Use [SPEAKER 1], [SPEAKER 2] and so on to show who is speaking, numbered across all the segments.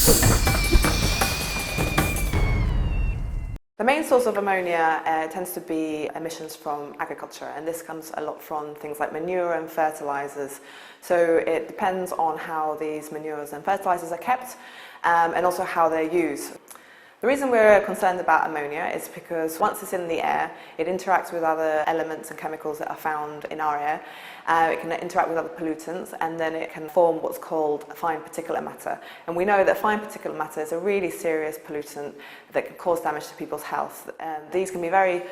[SPEAKER 1] The main source of ammonia tends to be emissions from agriculture, and this comes a lot from things like manure and fertilizers. So it depends on how these manures and fertilizers are kept and also how they're used. The reason we're concerned about ammonia is because once it's in the air, it interacts with other elements and chemicals that are found in our air. It can interact with other pollutants, and then it can form what's called fine particulate matter. And we know that fine particulate matter is a really serious pollutant that can cause damage to people's health. These can be very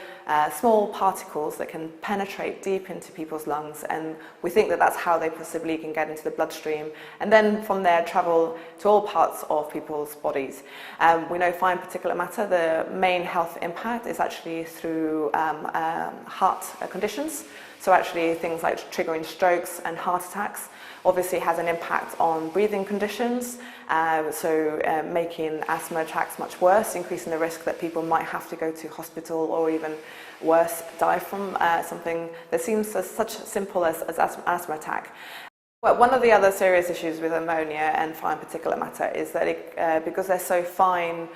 [SPEAKER 1] small particles that can penetrate deep into people's lungs, and we think that that's how they possibly can get into the bloodstream and then from there travel to all parts of people's bodies. We know fine particulate matter, the main health impact is actually through heart conditions. So actually things like triggering strokes and heart attacks. Obviously has an impact on breathing conditions, making asthma attacks much worse, increasing the risk that people might have to go to hospital or even worse, die from something that seems such simple as asthma attack. Well, one of the other serious issues with ammonia and fine particulate matter is that because they're so fine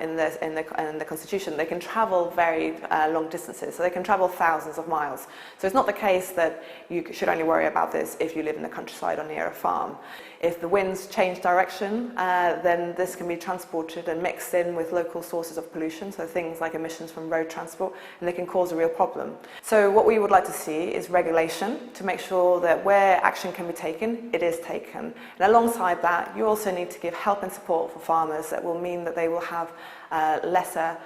[SPEAKER 1] in the constitution, they can travel very long distances. So they can travel thousands of miles. So it's not the case that you should only worry about this if you live in the countryside or near a farm. If the winds change direction, then this can be transported and mixed in with local sources of pollution, so things like emissions from road transport, and they can cause a real problem. So what we would like to see is regulation to make sure that where action can be taken, it is taken. And alongside that, you also need to give help and support for farmers that will mean that they will have lesser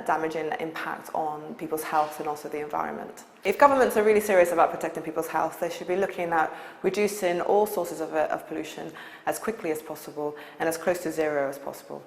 [SPEAKER 1] damaging impact on people's health and also the environment. If governments are really serious about protecting people's health, they should be looking at reducing all sources of pollution as quickly as possible and as close to zero as possible.